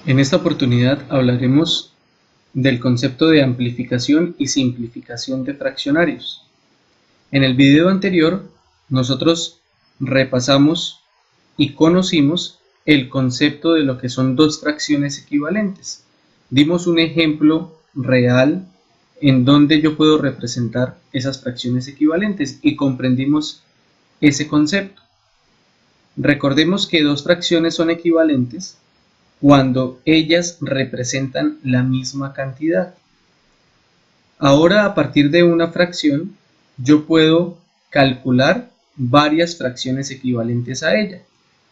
En esta oportunidad hablaremos del concepto de amplificación y simplificación de fraccionarios. En el video anterior, nosotros repasamos y conocimos el concepto de lo que son dos fracciones equivalentes. Dimos un ejemplo real en donde yo puedo representar esas fracciones equivalentes y comprendimos ese concepto. Recordemos que dos fracciones son equivalentes cuando ellas representan la misma cantidad. Ahora, a partir de una fracción, yo puedo calcular varias fracciones equivalentes a ella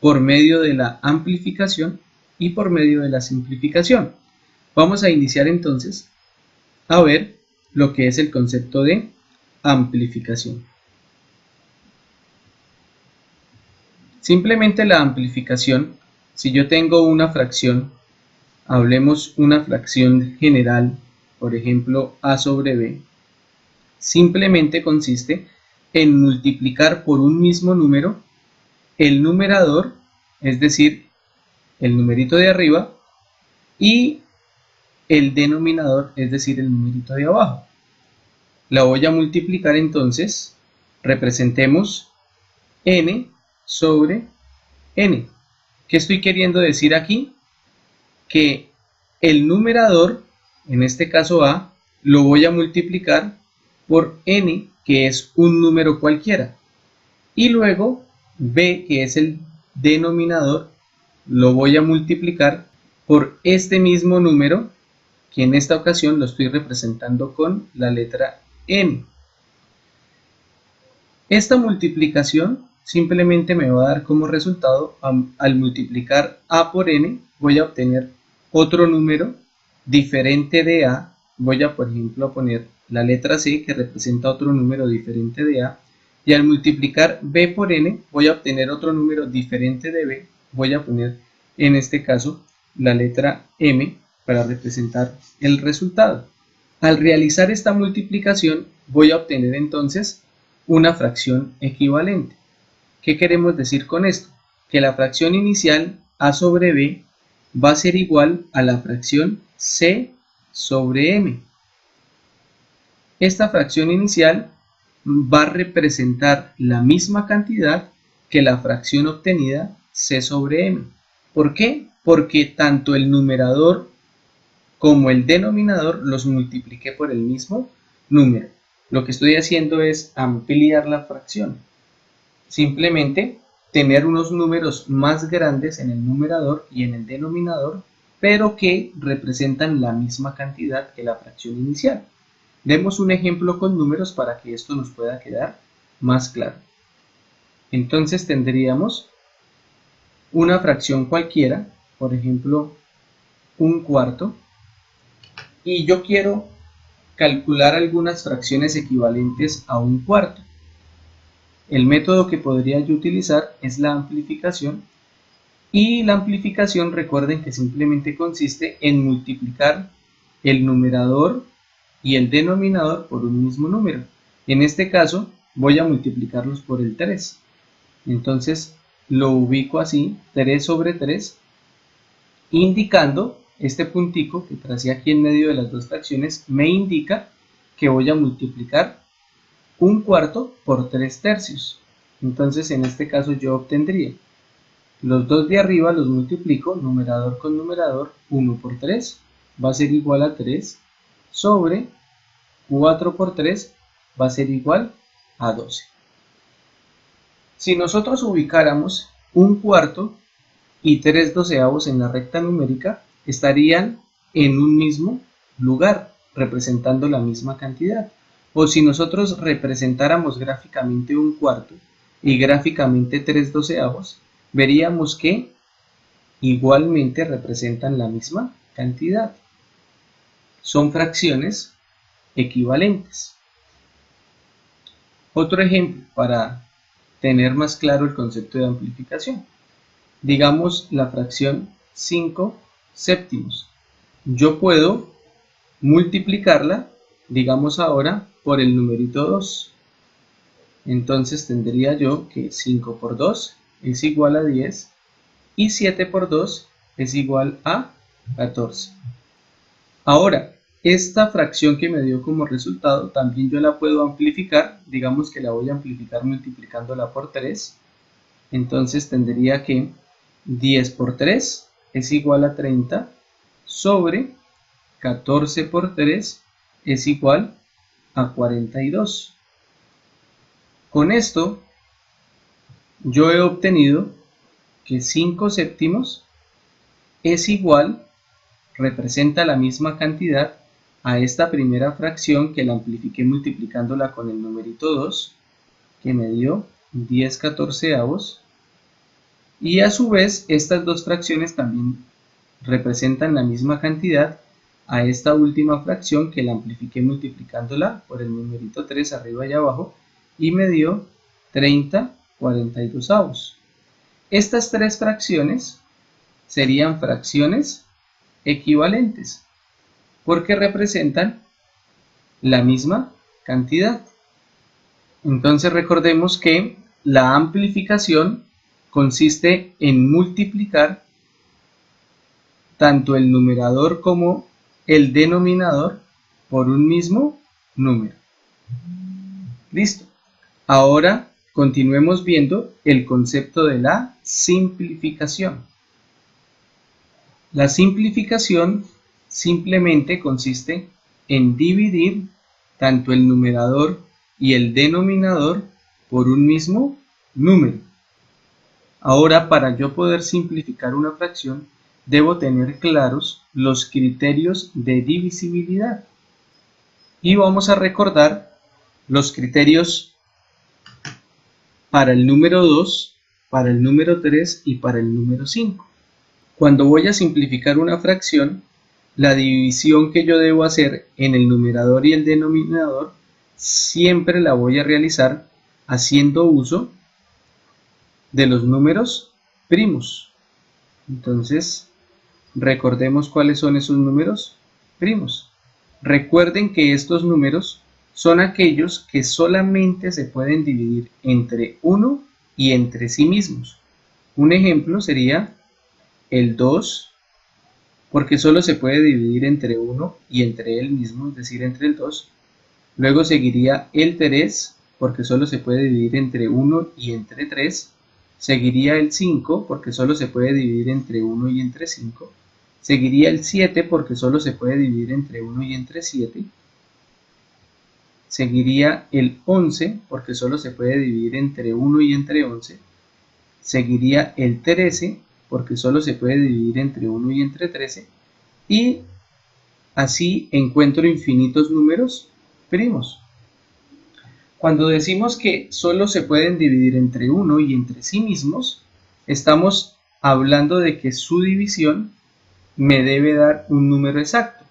por medio de la amplificación y por medio de la simplificación. Vamos a iniciar entonces a ver lo que es el concepto de amplificación. Simplemente la amplificación, si yo tengo una fracción, hablemos una fracción general, por ejemplo a sobre b, simplemente consiste en multiplicar por un mismo número el numerador, es decir, el numerito de arriba, y el denominador, es decir, el numerito de abajo. La voy a multiplicar entonces, representemos n sobre n. ¿Qué estoy queriendo decir aquí? Que el numerador, en este caso a, lo voy a multiplicar por n, que es un número cualquiera, y luego b, que es el denominador, lo voy a multiplicar por este mismo número, que en esta ocasión lo estoy representando con la letra n. Esta multiplicación simplemente me va a dar como resultado, al multiplicar a por n, voy a obtener otro número diferente de a. Voy a, por ejemplo, poner la letra c, que representa otro número diferente de a, y al multiplicar b por n voy a obtener otro número diferente de b. Voy a poner en este caso la letra m para representar el resultado. Al realizar esta multiplicación voy a obtener entonces una fracción equivalente. ¿Qué queremos decir con esto? Que la fracción inicial a sobre b va a ser igual a la fracción c sobre m. Esta fracción inicial va a representar la misma cantidad que la fracción obtenida c sobre m. ¿Por qué? Porque tanto el numerador como el denominador los multipliqué por el mismo número. Lo que estoy haciendo es ampliar la fracción. Simplemente tener unos números más grandes en el numerador y en el denominador, pero que representan la misma cantidad que la fracción inicial. Demos un ejemplo con números para que esto nos pueda quedar más claro. Entonces tendríamos una fracción cualquiera, por ejemplo, un cuarto, y yo quiero calcular algunas fracciones equivalentes a un cuarto. El método que podría yo utilizar es la amplificación, y la amplificación, recuerden que simplemente consiste en multiplicar el numerador y el denominador por un mismo número. En este caso voy a multiplicarlos por el 3. Entonces lo ubico así, 3 sobre 3, indicando este puntico que tracé aquí en medio de las dos fracciones, me indica que voy a multiplicar un cuarto por 3 tercios. Entonces en este caso yo obtendría los dos de arriba, los multiplico, numerador con numerador, 1 por 3 va a ser igual a 3, sobre 4 por 3 va a ser igual a 12. Si nosotros ubicáramos un cuarto y 3 doceavos en la recta numérica, estarían en un mismo lugar, representando la misma cantidad. O si nosotros representáramos gráficamente un cuarto y gráficamente 3 doceavos, veríamos que igualmente representan la misma cantidad. Son fracciones equivalentes. Otro ejemplo para tener más claro el concepto de amplificación. Digamos la fracción 5 séptimos. Yo puedo multiplicarla, digamos ahora, por el numerito 2. Entonces tendría yo que 5 por 2 es igual a 10 y 7 por 2 es igual a 14. Ahora, esta fracción que me dio como resultado, también yo la puedo amplificar. Digamos que la voy a amplificar multiplicándola por 3. Entonces tendría que 10 por 3 es igual a 30 sobre 14 por 3 es igual a 42. Con esto yo he obtenido que 5 séptimos es igual, representa la misma cantidad a esta primera fracción que la amplifiqué multiplicándola con el numerito 2, que me dio 10 catorceavos, y a su vez estas dos fracciones también representan la misma cantidad a esta última fracción que la amplifiqué multiplicándola por el numerito 3 arriba y abajo, y me dio 30 42avos. Estas tres fracciones serían fracciones equivalentes porque representan la misma cantidad. Entonces recordemos que la amplificación consiste en multiplicar tanto el numerador como el denominador por un mismo número. Listo. Ahora continuemos viendo el concepto de la simplificación. La simplificación simplemente consiste en dividir tanto el numerador y el denominador por un mismo número. Ahora, para yo poder simplificar una fracción, debo tener claros los criterios de divisibilidad. Y vamos a recordar los criterios para el número 2, para el número 3 y para el número 5. Cuando voy a simplificar una fracción, la división que yo debo hacer en el numerador y el denominador siempre la voy a realizar haciendo uso de los números primos. Entonces, recordemos cuáles son esos números primos. Recuerden que estos números son aquellos que solamente se pueden dividir entre 1 y entre sí mismos. Un ejemplo sería el 2, porque solo se puede dividir entre 1 y entre él mismo, es decir, entre el 2. Luego seguiría el 3, porque solo se puede dividir entre 1 y entre 3. Seguiría el 5, porque solo se puede dividir entre 1 y entre 5. Seguiría el 7, porque solo se puede dividir entre 1 y entre 7. Seguiría el 11, porque solo se puede dividir entre 1 y entre 11. Seguiría el 13, porque solo se puede dividir entre 1 y entre 13. Y así encuentro infinitos números primos. Cuando decimos que solo se pueden dividir entre 1 y entre sí mismos, estamos hablando de que su división me debe dar un número exacto.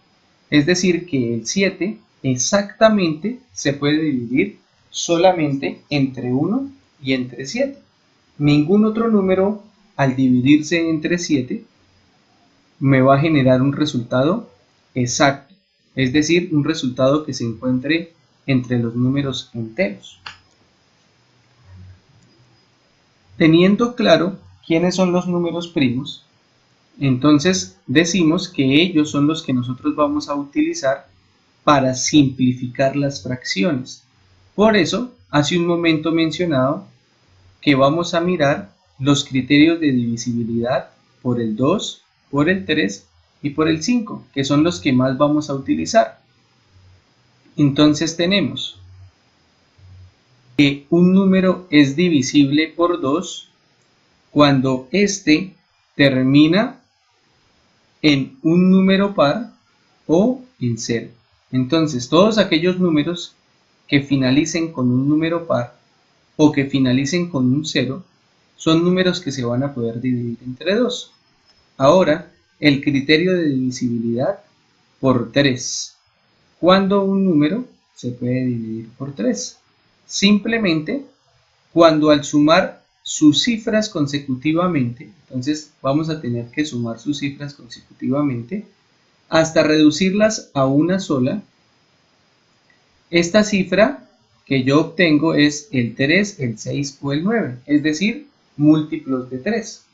Es decir, que el 7 exactamente se puede dividir solamente entre 1 y entre 7. Ningún otro número, al dividirse entre 7, me va a generar un resultado exacto. Es decir, un resultado que se encuentre entre los números enteros. Teniendo claro quiénes son los números primos, entonces decimos que ellos son los que nosotros vamos a utilizar para simplificar las fracciones. Por eso, hace un momento mencionado que vamos a mirar los criterios de divisibilidad por el 2, por el 3 y por el 5, que son los que más vamos a utilizar. Entonces tenemos que un número es divisible por 2 cuando éste termina en un número par o en 0. Entonces, todos aquellos números que finalicen con un número par o que finalicen con un 0 son números que se van a poder dividir entre 2. Ahora, el criterio de divisibilidad por 3. ¿Cuándo un número se puede dividir por 3? Simplemente cuando al sumar sus cifras consecutivamente, entonces vamos a tener que sumar sus cifras consecutivamente hasta reducirlas a una sola. Esta cifra que yo obtengo es el 3, el 6 o el 9, es decir, múltiplos de 3.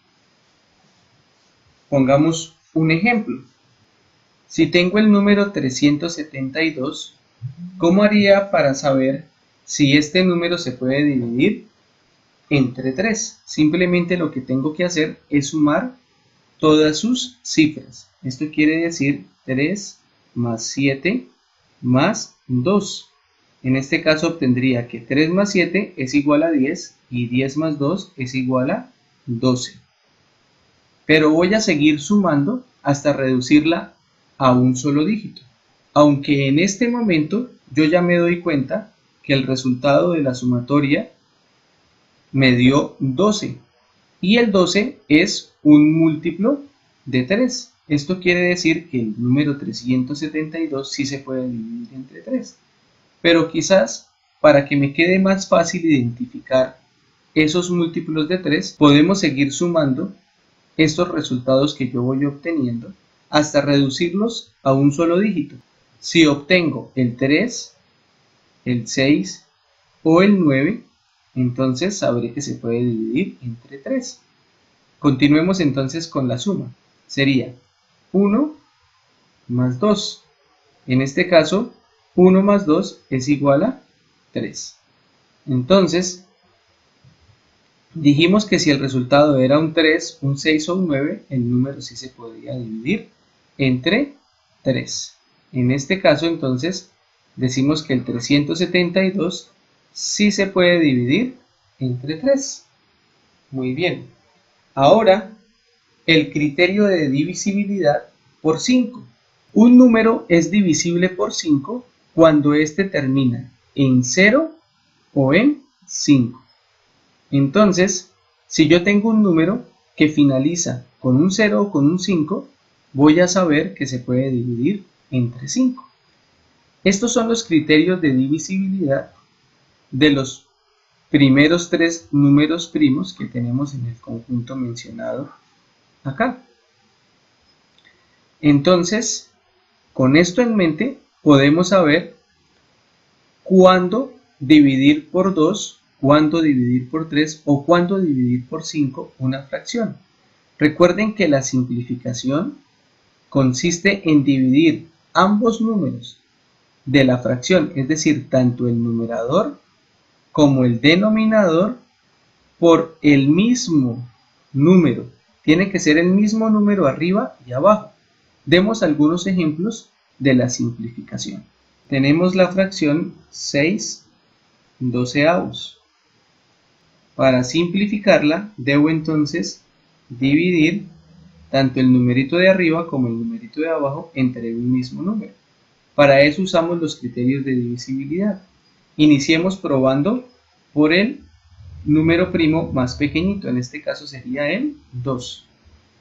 Pongamos un ejemplo. Si tengo el número 372, ¿cómo haría para saber si este número se puede dividir entre 3? Simplemente lo que tengo que hacer es sumar todas sus cifras. Esto quiere decir 3 más 7 más 2. En este caso obtendría que 3 más 7 es igual a 10 y 10 más 2 es igual a 12. Pero voy a seguir sumando hasta reducirla a un solo dígito. Aunque en este momento yo ya me doy cuenta que el resultado de la sumatoria me dio 12. Y el 12 es un múltiplo de 3. Esto quiere decir que el número 372 sí se puede dividir entre 3. Pero quizás para que me quede más fácil identificar esos múltiplos de 3, podemos seguir sumando estos resultados que yo voy obteniendo hasta reducirlos a un solo dígito. Si obtengo el 3, el 6 o el 9, entonces sabré que se puede dividir entre 3. Continuemos entonces con la suma. Sería 1 más 2. En este caso, 1 más 2 es igual a 3. Entonces, dijimos que si el resultado era un 3, un 6 o un 9, el número sí se podría dividir entre 3. En este caso, entonces, decimos que el 372 sí se puede dividir entre 3. Muy bien. Ahora, el criterio de divisibilidad por 5. Un número es divisible por 5 cuando éste termina en 0 o en 5. Entonces, si yo tengo un número que finaliza con un 0 o con un 5, voy a saber que se puede dividir entre 5. Estos son los criterios de divisibilidad de los primeros 3 números primos que tenemos en el conjunto mencionado acá. Entonces, con esto en mente, podemos saber cuándo dividir por 2, cuándo dividir por 3 o cuándo dividir por 5 una fracción. Recuerden que la simplificación consiste en dividir ambos números de la fracción, es decir, tanto el numerador como el denominador, por el mismo número. Tiene que ser el mismo número arriba y abajo. Demos algunos ejemplos de la simplificación. Tenemos la fracción 6/12. Para simplificarla, debo entonces dividir tanto el numerito de arriba como el numerito de abajo entre un mismo número. Para eso usamos los criterios de divisibilidad. Iniciemos probando por el número primo más pequeñito, en este caso sería el 2.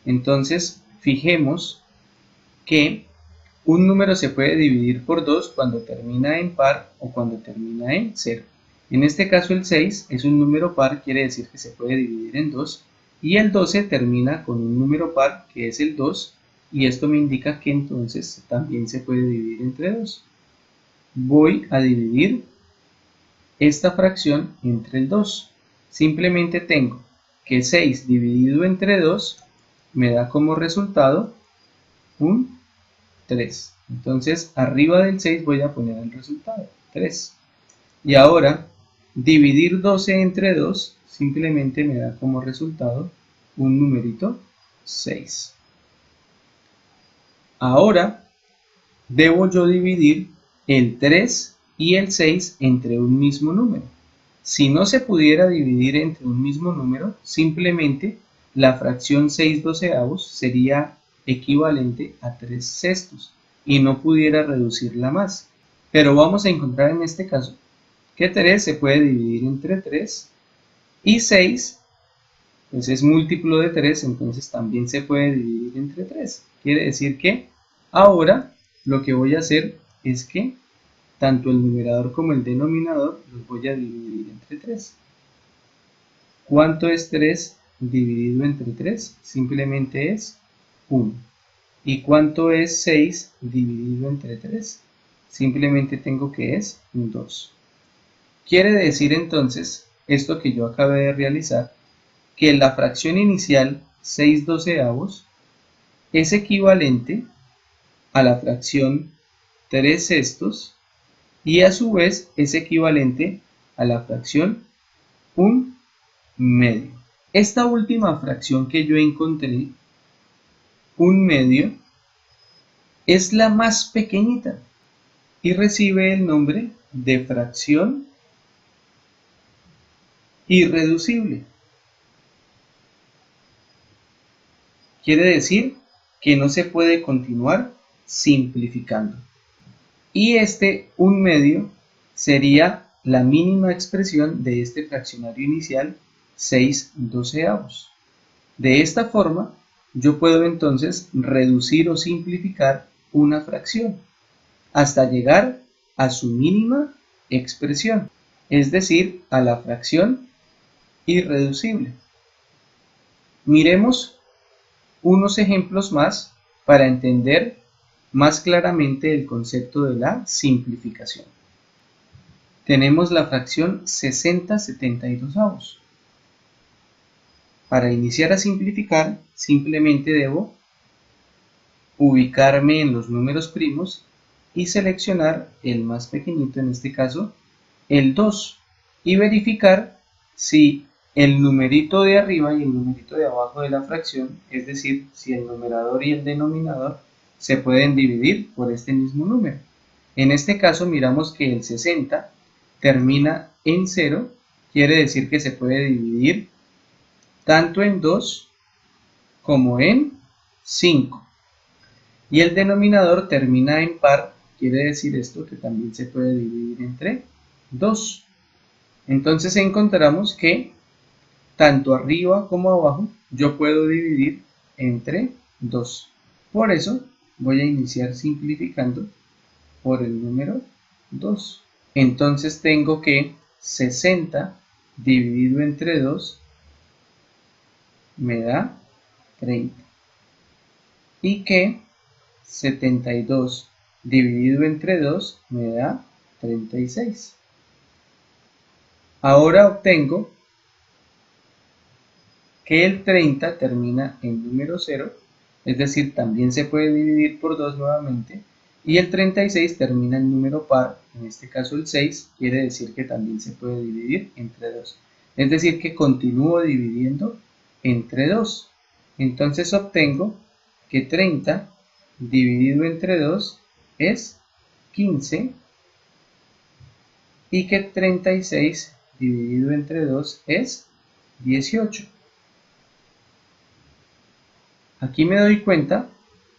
Entonces, fijemos que un número se puede dividir por 2 cuando termina en par o cuando termina en 0. En este caso el 6 es un número par, quiere decir que se puede dividir en 2, y el 12 termina con un número par que es el 2, y esto me indica que entonces también se puede dividir entre 2. Voy a dividir esta fracción entre el 2. Simplemente tengo que 6 dividido entre 2 me da como resultado un 3. Entonces arriba del 6 voy a poner el resultado, 3. Y ahora dividir 12 entre 2 simplemente me da como resultado un numerito 6. Ahora debo yo dividir el 3 y el 6 entre un mismo número. Si no se pudiera dividir entre un mismo número, simplemente la fracción 6/12 sería equivalente a 3 sextos y no pudiera reducirla más. Pero vamos a encontrar en este caso que 3 se puede dividir entre 3 y 6 pues es múltiplo de 3, entonces también se puede dividir entre 3. Quiere decir que ahora lo que voy a hacer es que tanto el numerador como el denominador los voy a dividir entre 3. ¿Cuánto es 3 dividido entre 3? Simplemente es 1. ¿Y cuánto es 6 dividido entre 3? Simplemente tengo que es 2. Quiere decir entonces, esto que yo acabé de realizar, que la fracción inicial 6/12 es equivalente a la fracción 3/6 y a su vez es equivalente a la fracción 1/2. Esta última fracción que yo encontré, 1/2, es la más pequeñita y recibe el nombre de fracción irreducible. Quiere decir que no se puede continuar simplificando. Y este 1/2 sería la mínima expresión de este fraccionario inicial 6/12. De esta forma, yo puedo entonces reducir o simplificar una fracción hasta llegar a su mínima expresión, es decir, a la fracción irreducible. Miremos unos ejemplos más para entender más claramente el concepto de la simplificación. Tenemos la fracción 60/72. Para iniciar a simplificar, simplemente debo ubicarme en los números primos y seleccionar el más pequeñito, en este caso el 2, y verificar si el numerito de arriba y el numerito de abajo de la fracción, es decir, si el numerador y el denominador se pueden dividir por este mismo número. En este caso miramos que el 60 termina en 0, quiere decir que se puede dividir tanto en 2 como en 5. Y el denominador termina en par, quiere decir esto que también se puede dividir entre 2. Entonces encontramos que tanto arriba como abajo yo puedo dividir entre 2. Por eso voy a iniciar simplificando por el número 2. Entonces tengo que 60 dividido entre 2 me da 30. Y que 72 dividido entre 2 me da 36. Ahora obtengo que el 30 termina en número 0, es decir, también se puede dividir por 2 nuevamente, y el 36 termina en número par, en este caso el 6, quiere decir que también se puede dividir entre 2. Es decir, que continúo dividiendo entre 2. Entonces obtengo que 30 dividido entre 2 es 15 y que 36 dividido entre 2 es 18. Aquí me doy cuenta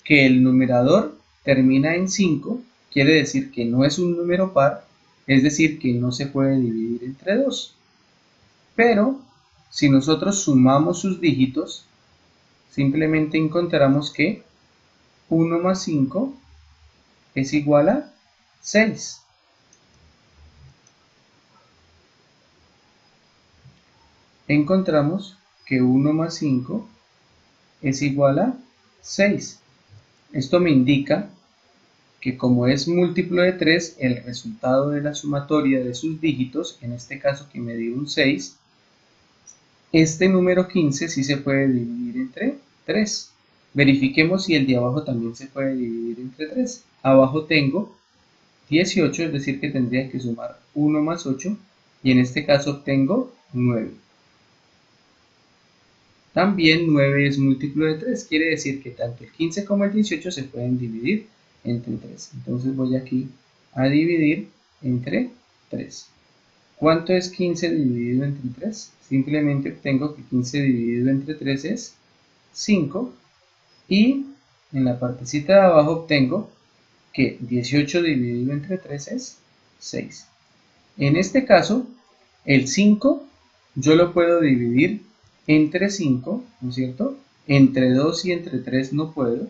que el numerador termina en 5, quiere decir que no es un número par, es decir, que no se puede dividir entre 2. Pero si nosotros sumamos sus dígitos, simplemente encontramos que 1 más 5 es igual a 6. Encontramos que 1 más 5 es igual a 6. Esto me indica que como es múltiplo de 3, el resultado de la sumatoria de sus dígitos, en este caso que me dio un 6, este número 15 sí se puede dividir entre 3. Verifiquemos si el de abajo también se puede dividir entre 3. Abajo tengo 18, es decir que tendría que sumar 1 más 8, y en este caso obtengo 9. También 9 es múltiplo de 3, quiere decir que tanto el 15 como el 18 se pueden dividir entre 3. Entonces voy aquí a dividir entre 3. ¿Cuánto es 15 dividido entre 3? Simplemente obtengo que 15 dividido entre 3 es 5. Y en la partecita de abajo obtengo que 18 dividido entre 3 es 6. En este caso, el 5 yo lo puedo dividir entre 5, ¿no es cierto? Entre 2 y entre 3 no puedo.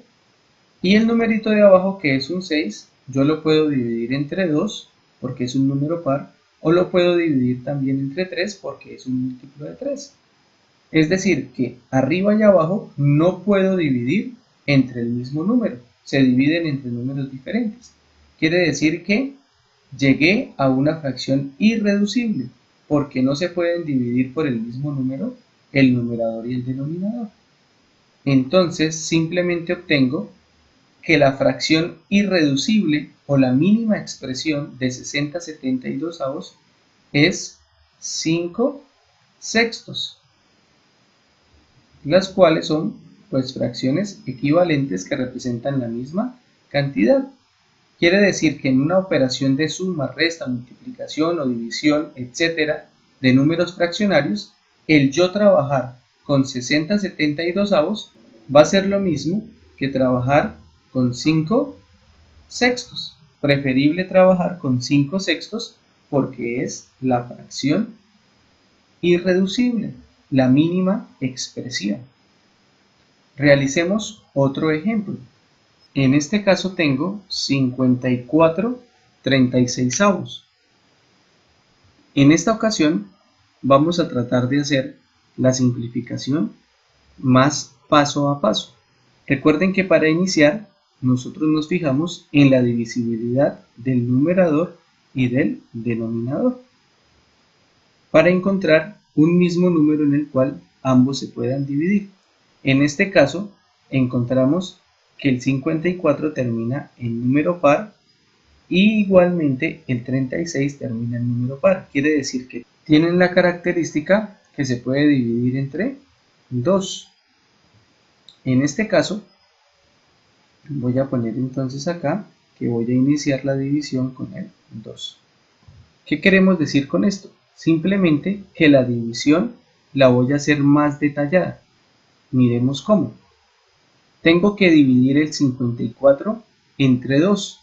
Y el numerito de abajo, que es un 6, yo lo puedo dividir entre 2 porque es un número par, o lo puedo dividir también entre 3 porque es un múltiplo de 3. Es decir, que arriba y abajo no puedo dividir entre el mismo número, se dividen entre números diferentes. Quiere decir que llegué a una fracción irreducible, porque no se pueden dividir por el mismo número el numerador y el denominador. Entonces simplemente obtengo que la fracción irreducible o la mínima expresión de 60/72 es 5 sextos, las cuales son pues fracciones equivalentes que representan la misma cantidad. Quiere decir que en una operación de suma, resta, multiplicación o división, etcétera, de números fraccionarios, el yo trabajar con 60/72 va a ser lo mismo que trabajar con 5 sextos. Preferible trabajar con 5 sextos porque es la fracción irreducible, la mínima expresión. Realicemos otro ejemplo. En este caso tengo 54/36. En esta ocasión vamos a tratar de hacer la simplificación más paso a paso. Recuerden que para iniciar nosotros nos fijamos en la divisibilidad del numerador y del denominador para encontrar un mismo número en el cual ambos se puedan dividir. En este caso encontramos que el 54 termina en número par y igualmente el 36 termina en número par. Quiere decir que tienen la característica que se puede dividir entre 2. En este caso voy a poner entonces acá que voy a iniciar la división con el 2. ¿Qué queremos decir con esto? Simplemente que la división la voy a hacer más detallada. Miremos cómo. Tengo que dividir el 54 entre 2.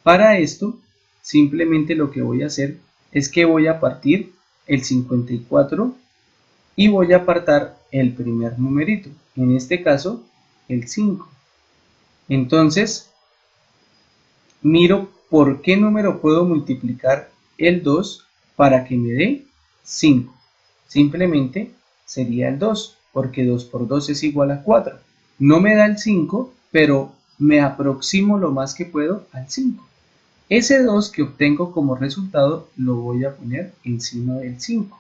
Para esto, simplemente lo que voy a hacer es que voy a partir el 54 y voy a apartar el primer numerito, en este caso el 5. Entonces, miro por qué número puedo multiplicar el 2 para que me dé 5. Simplemente sería el 2, porque 2 por 2 es igual a 4. No me da el 5, pero me aproximo lo más que puedo al 5. Ese 2 que obtengo como resultado lo voy a poner encima del 5.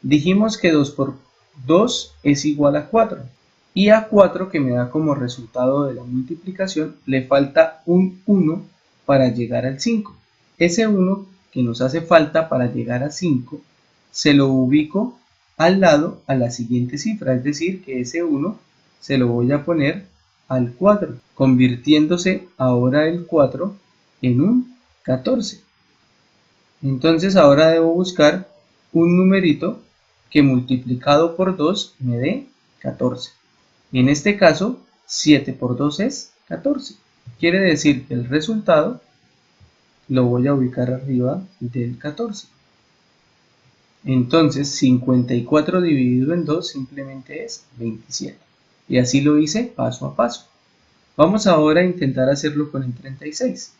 Dijimos que 2 por 2 es igual a 4. Y a 4 que me da como resultado de la multiplicación le falta un 1 para llegar al 5. Ese 1 que nos hace falta para llegar a 5 se lo ubico al lado a la siguiente cifra, es decir que ese 1 se lo voy a poner al 4, convirtiéndose ahora el 4 en un 14. Entonces ahora debo buscar un numerito que multiplicado por 2 me dé 14. En este caso, 7 por 2 es 14. Quiere decir que el resultado lo voy a ubicar arriba del 14. Entonces, 54 dividido en 2 simplemente es 27. Y así lo hice paso a paso. Vamos ahora a intentar hacerlo con el 36.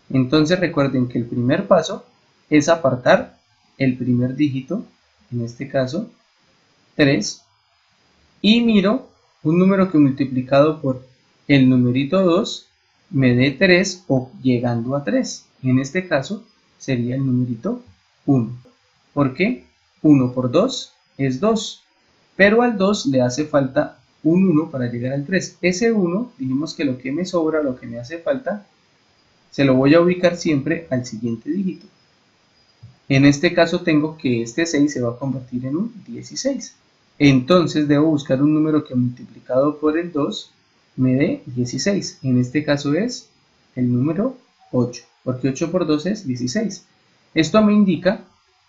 Entonces recuerden que el primer paso es apartar el primer dígito, en este caso 3, y miro un número que multiplicado por el numerito 2 me dé 3 o llegando a 3. En este caso sería el numerito 1. ¿Por qué? 1 por 2 es 2, pero al 2 le hace falta un 1 para llegar al 3. Ese 1, dijimos que lo que me sobra, lo que me hace falta, se lo voy a ubicar siempre al siguiente dígito. En este caso tengo que este 6 se va a convertir en un 16. Entonces debo buscar un número que multiplicado por el 2 me dé 16. En este caso es el número 8, porque 8 por 2 es 16. Esto me indica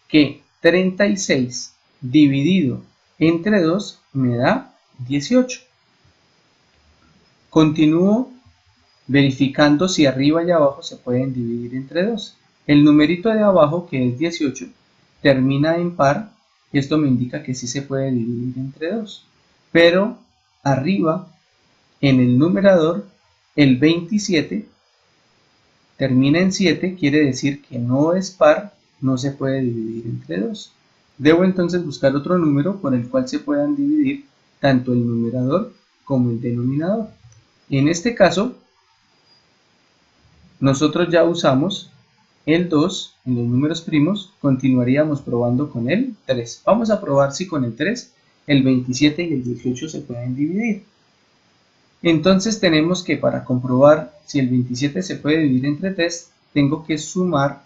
que 36 dividido entre 2 me da 18. Continúo verificando si arriba y abajo se pueden dividir entre 2. El numerito de abajo, que es 18, termina en par, y esto me indica que sí se puede dividir entre 2. Pero arriba, en el numerador, el 27 termina en 7, quiere decir que no es par, no se puede dividir entre 2. Debo entonces buscar otro número por el cual se puedan dividir tanto el numerador como el denominador. En este caso, nosotros ya usamos el 2 en los números primos, continuaríamos probando con el 3. Vamos a probar si con el 3 el 27 y el 18 se pueden dividir. Entonces tenemos que, para comprobar si el 27 se puede dividir entre 3, tengo que sumar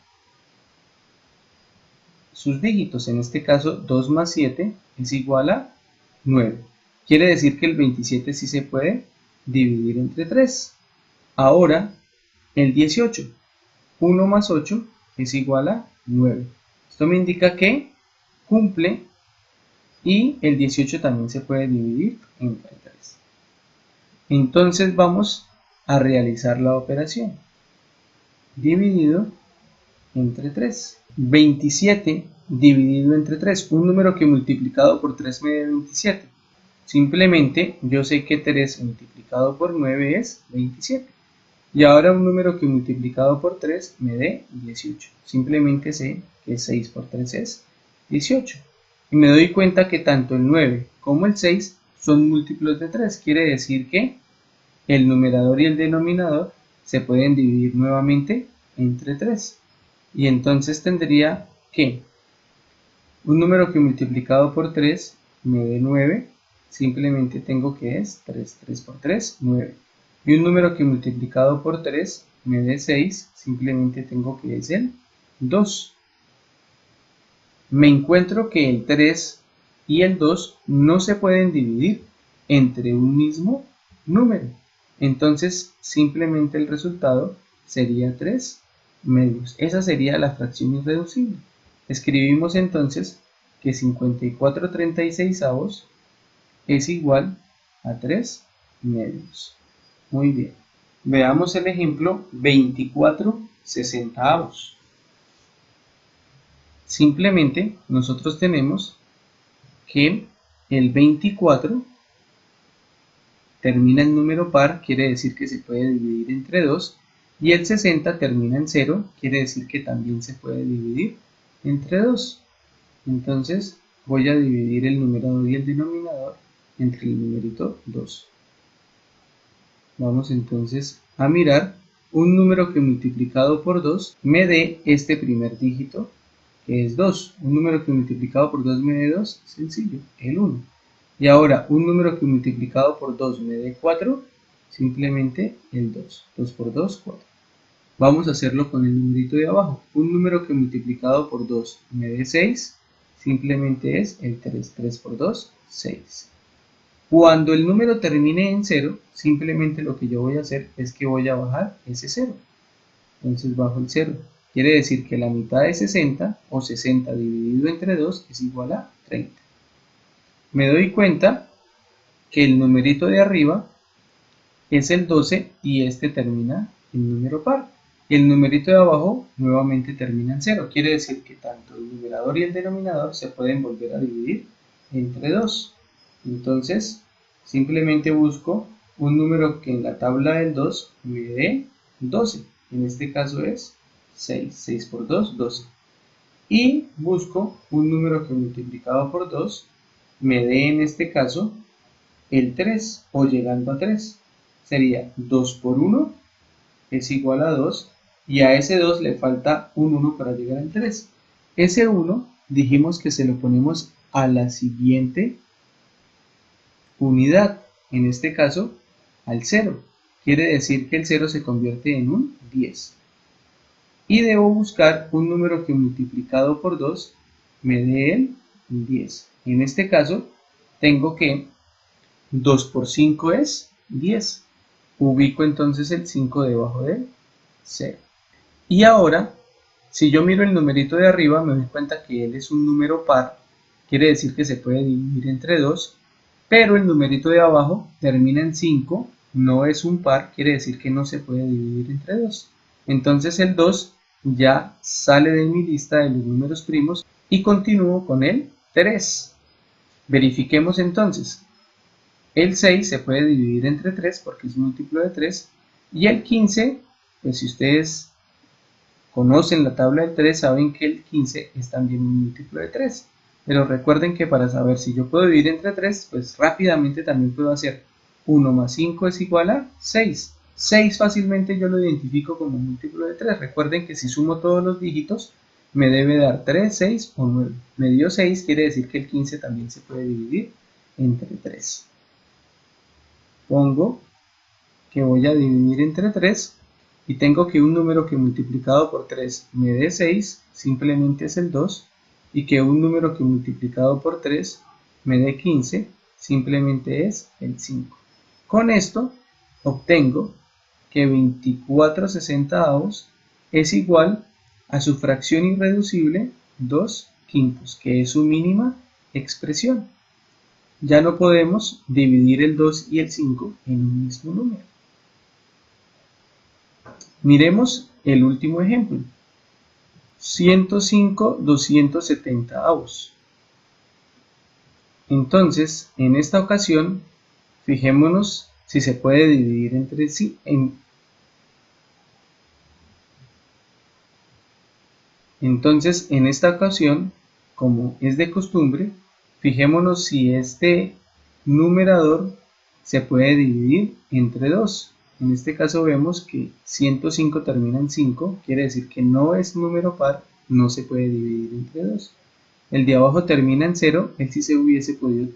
sus dígitos. En este caso 2 más 7 es igual a 9. Quiere decir que el 27 sí se puede dividir entre 3. Ahora el 18. 1 más 8 es igual a 9. Esto me indica que cumple y el 18 también se puede dividir entre 3. Entonces vamos a realizar la operación. Dividido entre 3. 27 dividido entre 3. Un número que multiplicado por 3 me dé 27. Simplemente yo sé que 3 multiplicado por 9 es 27. Y ahora un número que multiplicado por 3 me dé 18. Simplemente sé que 6 por 3 es 18. Y me doy cuenta que tanto el 9 como el 6 son múltiplos de 3. Quiere decir que el numerador y el denominador se pueden dividir nuevamente entre 3. Y entonces tendría que un número que multiplicado por 3 me dé 9. Simplemente tengo que es 3. 3 por 3, 9. Y un número que multiplicado por 3 me dé 6, simplemente tengo que es el 2. Me encuentro que el 3 y el 2 no se pueden dividir entre un mismo número. Entonces simplemente el resultado sería 3 medios. Esa sería la fracción irreducible. Escribimos entonces que 54/36 es igual a 3 medios. Muy bien. Veamos el ejemplo 24/60. Simplemente nosotros tenemos que el 24 termina en número par, quiere decir que se puede dividir entre 2, y el 60 termina en 0, quiere decir que también se puede dividir entre 2. Entonces voy a dividir el numerador y el denominador entre el numerito 2. Vamos entonces a mirar un número que multiplicado por 2 me dé este primer dígito, que es 2. Un número que multiplicado por 2 me dé 2, sencillo, el 1. Y ahora un número que multiplicado por 2 me dé 4, simplemente el 2. 2 por 2, 4. Vamos a hacerlo con el numerito de abajo. Un número que multiplicado por 2 me dé 6, simplemente es el 3. 3 por 2, 6. Cuando el número termine en 0, simplemente lo que yo voy a hacer es que voy a bajar ese 0. Entonces bajo el 0. Quiere decir que la mitad de 60, o 60 dividido entre 2, es igual a 30. Me doy cuenta que el numerito de arriba es el 12 y este termina en número par. El numerito de abajo nuevamente termina en 0. Quiere decir que tanto el numerador y el denominador se pueden volver a dividir entre 2. Entonces, simplemente busco un número que en la tabla del 2 me dé 12. En este caso es 6. 6 por 2, 12. Y busco un número que multiplicado por 2 me dé en este caso el 3 o llegando a 3. Sería 2 por 1 es igual a 2 y a ese 2 le falta un 1 para llegar al 3. Ese 1 dijimos que se lo ponemos a la siguiente unidad, en este caso al 0. Quiere decir que el 0 se convierte en un 10. Y debo buscar un número que multiplicado por 2 me dé el 10. En este caso tengo que 2 por 5 es 10. Ubico entonces el 5 debajo del 0. Y ahora, si yo miro el numerito de arriba, me doy cuenta que él es un número par. Quiere decir que se puede dividir entre 2. Pero el numerito de abajo termina en 5. No es un par, quiere decir que no se puede dividir entre 2. Entonces el 2 ya sale de mi lista de los números primos y continúo con el 3. Verifiquemos entonces. El 6 se puede dividir entre 3 porque es múltiplo de 3. Y el 15, pues si ustedes conocen la tabla del 3, saben que el 15 es también un múltiplo de 3. Pero recuerden que para saber si yo puedo dividir entre 3, pues rápidamente también puedo hacer 1 más 5 es igual a 6. 6 fácilmente yo lo identifico como múltiplo de 3. Recuerden que si sumo todos los dígitos, me debe dar 3, 6 o 9. Me dio 6, quiere decir que el 15 también se puede dividir entre 3. Pongo que voy a dividir entre 3 y tengo que un número que multiplicado por 3 me dé 6, simplemente es el 2, y que un número que multiplicado por 3 me dé 15, simplemente es el 5. Con esto obtengo que 24/60 es igual a su fracción irreducible 2/5, que es su mínima expresión. Ya no podemos dividir el 2 y el 5 en un mismo número. Miremos el último ejemplo. 105/270. Entonces, en esta ocasión, fijémonos si se puede dividir entre sí. Entonces, en esta ocasión, como es de costumbre, fijémonos si este numerador se puede dividir entre 2. En este caso vemos que 105 termina en 5, quiere decir que no es número par, no se puede dividir entre 2. El de abajo termina en 0, él sí se hubiese podido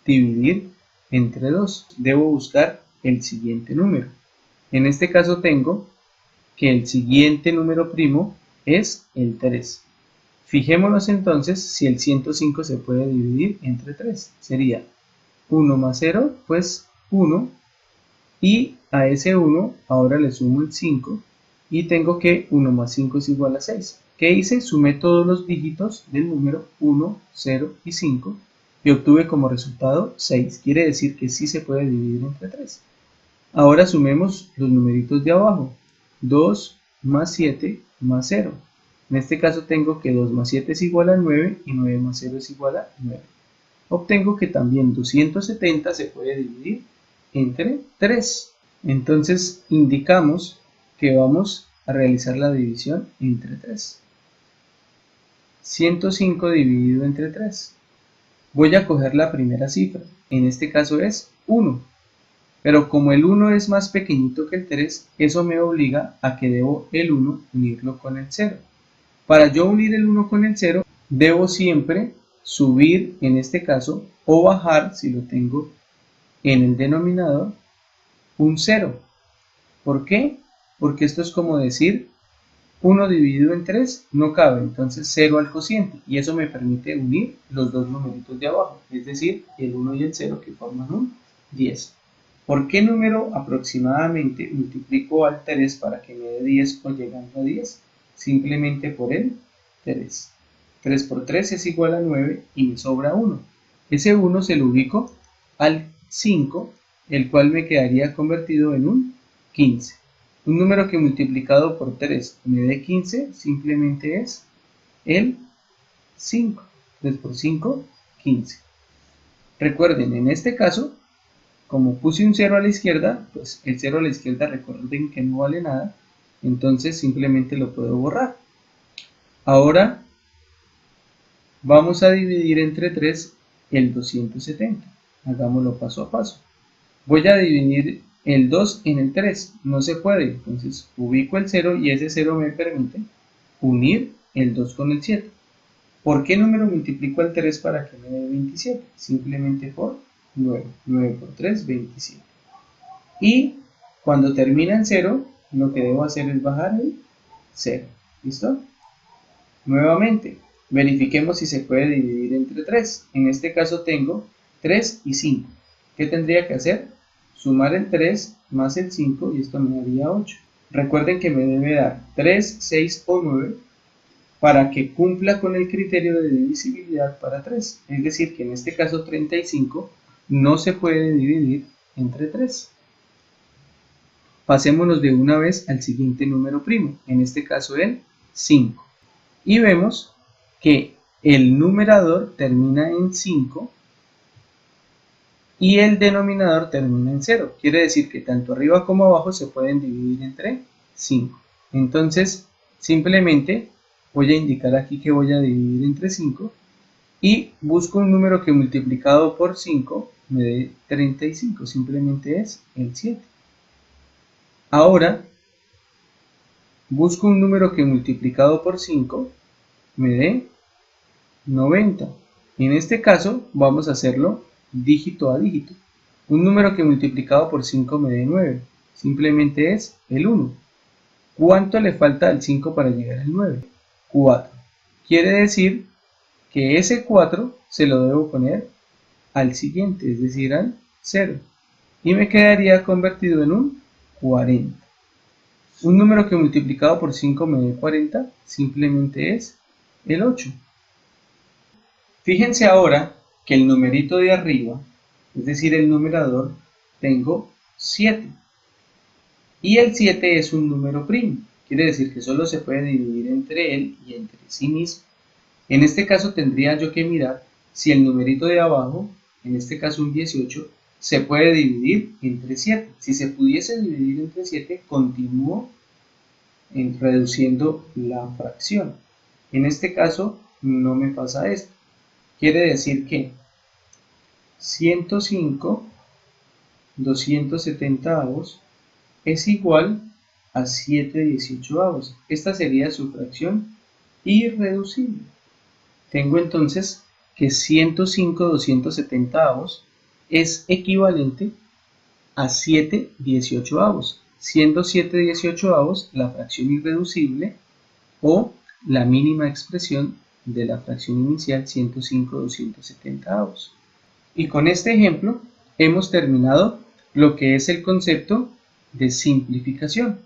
dividir entre 2. Debo buscar el siguiente número. En este caso tengo que el siguiente número primo es el 3. Fijémonos entonces si el 105 se puede dividir entre 3. Sería 1 más 0, pues 1. Y a ese 1 ahora le sumo el 5. Y tengo que 1 más 5 es igual a 6. ¿Qué hice? Sumé todos los dígitos del número 1, 0 y 5. Y obtuve como resultado 6. Quiere decir que sí se puede dividir entre 3. Ahora sumemos los numeritos de abajo. 2 más 7 más 0. En este caso tengo que 2 más 7 es igual a 9 y 9 más 0 es igual a 9. Obtengo que también 270 se puede dividir entre 3. Entonces indicamos que vamos a realizar la división entre 3. 105 dividido entre 3. Voy a coger la primera cifra. En este caso es 1. Pero como el 1 es más pequeñito que el 3, eso me obliga a que debo el 1 unirlo con el 0. Para yo unir el 1 con el 0, debo siempre subir, en este caso, o bajar, si lo tengo en el denominador, un 0. ¿Por qué? Porque esto es como decir 1 dividido en 3 no cabe, entonces 0 al cociente, y eso me permite unir los dos numeritos de abajo, es decir, el 1 y el 0 que forman un 10. ¿Por qué número aproximadamente multiplico al 3 para que me dé 10 o llegando a 10? Simplemente por el 3. 3 por 3 es igual a 9 y me sobra 1. Ese 1 se lo ubico al 5, el cual me quedaría convertido en un 15. Un número que multiplicado por 3 me dé 15 simplemente es el 5. 3 por 5, 15. Recuerden, en este caso, como puse un 0 a la izquierda, pues el 0 a la izquierda recuerden que no vale nada, entonces simplemente lo puedo borrar. Ahora vamos a dividir entre 3 el 270. Hagámoslo paso a paso. Voy a dividir el 2 en el 3, no se puede, entonces ubico el 0 y ese 0 me permite unir el 2 con el 7. ¿Por qué número multiplico el 3 para que me dé 27? Simplemente por 9. 9 por 3, 27. Y cuando termina en 0, lo que debo hacer es bajar el 0. ¿Listo? Nuevamente, verifiquemos si se puede dividir entre 3. En este caso tengo 3 y 5. ¿Qué tendría que hacer? Sumar el 3 más el 5 y esto me daría 8. Recuerden que me debe dar 3, 6 o 9 para que cumpla con el criterio de divisibilidad para 3. Es decir, que en este caso 35 no se puede dividir entre 3. Pasémonos de una vez al siguiente número primo, en este caso el 5. Y vemos que el numerador termina en 5 y el denominador termina en 0. Quiere decir que tanto arriba como abajo se pueden dividir entre 5. Entonces, simplemente voy a indicar aquí que voy a dividir entre 5 y busco un número que multiplicado por 5 me dé 35. Simplemente es el 7. Ahora, busco un número que multiplicado por 5 me dé 90. En este caso, vamos a hacerlo dígito a dígito. Un número que multiplicado por 5 me dé 9. Simplemente es el 1. ¿Cuánto le falta al 5 para llegar al 9? 4. Quiere decir que ese 4 se lo debo poner al siguiente, es decir, al 0. Y me quedaría convertido en un 40. Un número que multiplicado por 5 me dé 40 simplemente es el 8. Fíjense ahora que el numerito de arriba, es decir, el numerador, tengo 7. Y el 7 es un número primo, quiere decir que solo se puede dividir entre él y entre sí mismo. En este caso tendría yo que mirar si el numerito de abajo, en este caso un 18, se puede dividir entre 7. Si se pudiese dividir entre 7, continúo reduciendo la fracción. En este caso no me pasa esto. Quiere decir que 105 270avos es igual a 7 18avos. Esta sería su fracción irreducible. Tengo entonces que 105 270avos es equivalente a 7 18avos, siendo 7 18avos la fracción irreducible o la mínima expresión de la fracción inicial 105 270avos. Y con este ejemplo hemos terminado lo que es el concepto de simplificación.